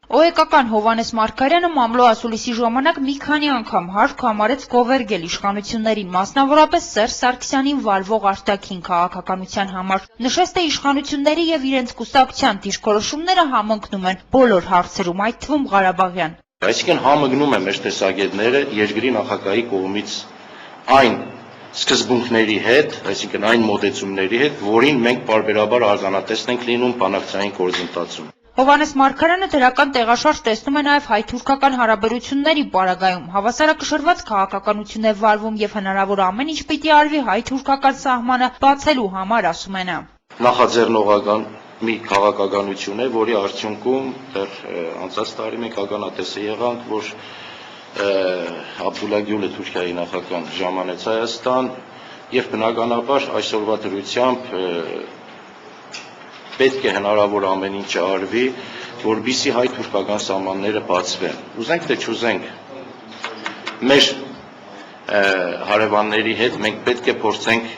ՕԵԿ-ական Հովհաննես Մարգարյանը մամլո ասուլիսի ժամանակ մի քանի անգամ հարկ համարեց գովերգել իշխանություններին, մասնավորապես Սերժ Սարգսյանին վարվող արտաքին քաղաքականության համար։ Նշեց, թե իշխանությունների եւ իրենց կուսակցության դիրքորոշումները համընկնում են բոլոր հարցերում, այդ թվում Ղարաբաղյան։ Այսինքն համընկնում են մեր տեսակետները երկրի նախագահի կողմից այն սկզբունքների հետ, այսինքն այն մոտեցումների հետ, որին մենք պարբերաբար արձանատես ենք լինում բանակցային գործընթացում։ Հովհաննես Մարգարյանը դրական տեղաշարժ տեսնում է նաև հայ-թուրքական հարաբերությունների պարագայում։ Հավասարակշռված քաղաքականություն է վարվում եւ հնարավոր ամեն ինչ պիտի արվի հայ-թուրքական սահմանը բացելու համար, ասում է նա։ Նախաձեռնողական մի քաղաքականություն է, որի արդյունքում դեռ անցած տարի մենք ականատես եղանք, որ Աբդուլլա Գյուլը Թուրքիայի նախագահ ժամանեց Հայաստան եւ բնականաբար այսօրվա դրությամբ պետք է հնարավոր ամեն ինչը արվի, որպեսզի հայ-թուրքական սահմանները բացվեն։ Ուզենք թե չուզենք, մեր հարևանների հետ մենք պետք է փորձենք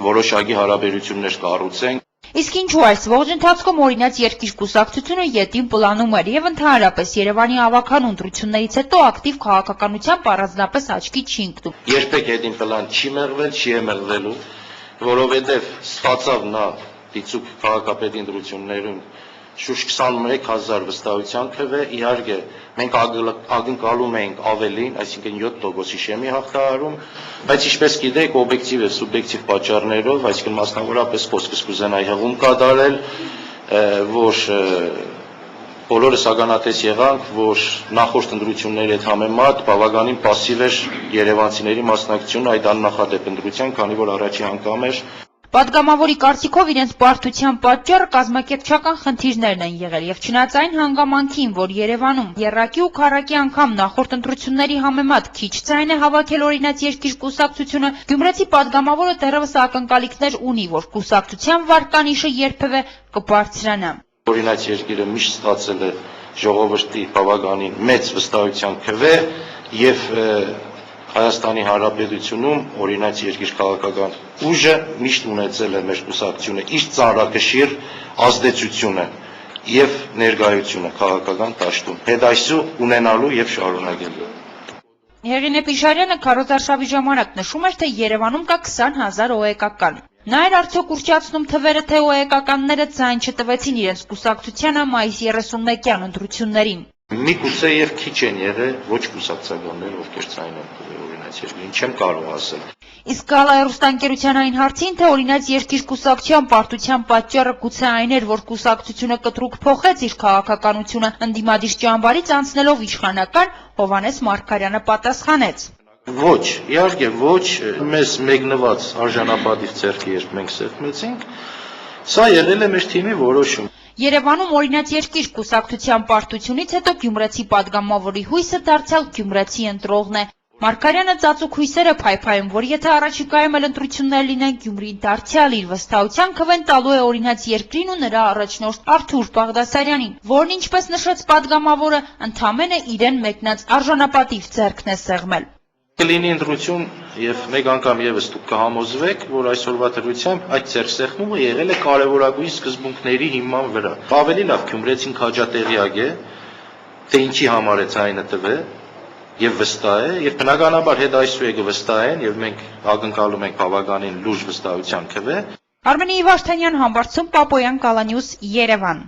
որոշակի հարաբերություններ կառուցենք։ Իսկ ինչու այս ողջ ընթացքում օրինաց երկիր կուսակցությունը ետին պլանում էր եւ ընդհանրապես Երևանի ավագան ընտրություններից հետո ակտիվ քաղաքականությամբ առանձնապես աչքի չի ընկնում։ Երբեք ետին պլան չի մեղվել, չի մեղվելու, որովհետեւ ստացավ նա դիցուկ քաղաքապետի ընտրություններում շուրջ 21000 վստահության թվե, իհարկե մենք ակնկալում էինք ավելին, այսինքն 7%-ի շեմի հաղթահարում, բայց ինչպես գիտեք, օբյեկտիվ եւ սուբյեկտիվ պատճառներով, այսինքն մասնավորապես խոսքս կուզենայի հղում կատարել, որ բոլորս ականատես եղանք, որ նախորդ ընտրությունների հետ համեմատ բավականին պասիվ էր երևանցիների մասնակցությունը այդ աննախադեպ ընտրության, քանի որ առաջի անգամ էր։ Պատգամավորի կարծիքով իրենց բարդության պատճառը կազմակերպչական խնդիրներն են եղել եւ չնայած այն հանգամանքին, որ Երևանում եռակի ու քառակի անգամ նախորդ ընտրությունների համեմատ քիչ ձայն է հավաքել օրինաց երկիր կուսակցությունը, Գյումրեցի պատգամավորը դեռևս ակնկալիքներ ունի, որ կուսակցության վարկանիշը երբևէ կբարձրանա։ Օրինաց երկիրը միշտ ստացել է ժողովրդի բավականին մեծ վստահության քվե եւ Հայաստանի Հանրապետությունում օրինաց երկիր քաղաքական ուժը միշտ ունեցել է մեր կուսակցությունը իր ծանրակշիռ ազդեցությունը եւ ներկայությունը քաղաքական դաշտում։ Հետ այսու ունենալու եւ շարունակելու։ Հեղինե Պիշարյանը քարոզարշավի ժամանակ նշում էր, թե Երևանում կա 20000 ՕԵԿ-ական։ Նա էր արդյոք ուռճացնում թվերը, թե ՕԵԿ-ականները ձայն չտվեցին իրենց կուսակցությանը մայիսի 31-յան ընտրություններին։ Միգուցե եւ քիչ են եղել ոչ կուսակցականներ, ովքեր ձայն են տվել օրինաց երկրին, չեմ կարող ասել։ Իսկ Գալա հեռուստաընկերության այն հարցին, թե օրինաց երկիր կուսակցության պարտության պատճառը գուցե այն էր, որ կուսակցությունը կտրուկ փոխեց իր քաղաքականությունը ընդդիմադիր ճամբարից անցնելով իշխանական, Հովհաննես Մարգարյանը պատասխանեց. Ոչ, իհարկե ոչ, մեզ մեկնված արժանապատիվ ձեռքի երբ մենք սեղմեցինք, սա եղել է մեր թիմի որոշում։ Երևանում օրինաց երկիր կուսակցության պարտությունից հետո Գյումրեցի պատգամավորի հույսը դարձյալ Գյումրեցի ընտրողն է։ Մարգարյանը ծածուկ հույսերը փայփայում, որ եթե առաջիկայում էլ ընտրություններ լինեն, Գյումրին դարձյալ իր վստահության քվեն տալու է օրինաց երկրին ու նրա առաջնորդ Արթուր Բաղդասարյանին, որն ինչպես նշեց պատգամավորը, ընդամենը իրեն մեկնած արժանապատիվ ձեռքն է սեղմել։ Կլինի ընտրություն եւ մեկ անգամ եւս դուք կհամոզվեք, որ այսօրվա դրությամբ այդ ձեռքսեղմումը եղել է կարևորագույն սկզբունքների հիման վրա։ Ավելի լավ Գյումրեցին քաջատեղյակ է, թե ինչի համար է ցայնը տվել եւ վստահ է, եւ բնականաբար հետ այսու է կվստահեն եւ մենք ակնկալում ենք բավականին լուրջ վստահության քվե։ Արմենի Վարդանյան, Համբարձում Պապոյան, Կալանյուս, Երևան։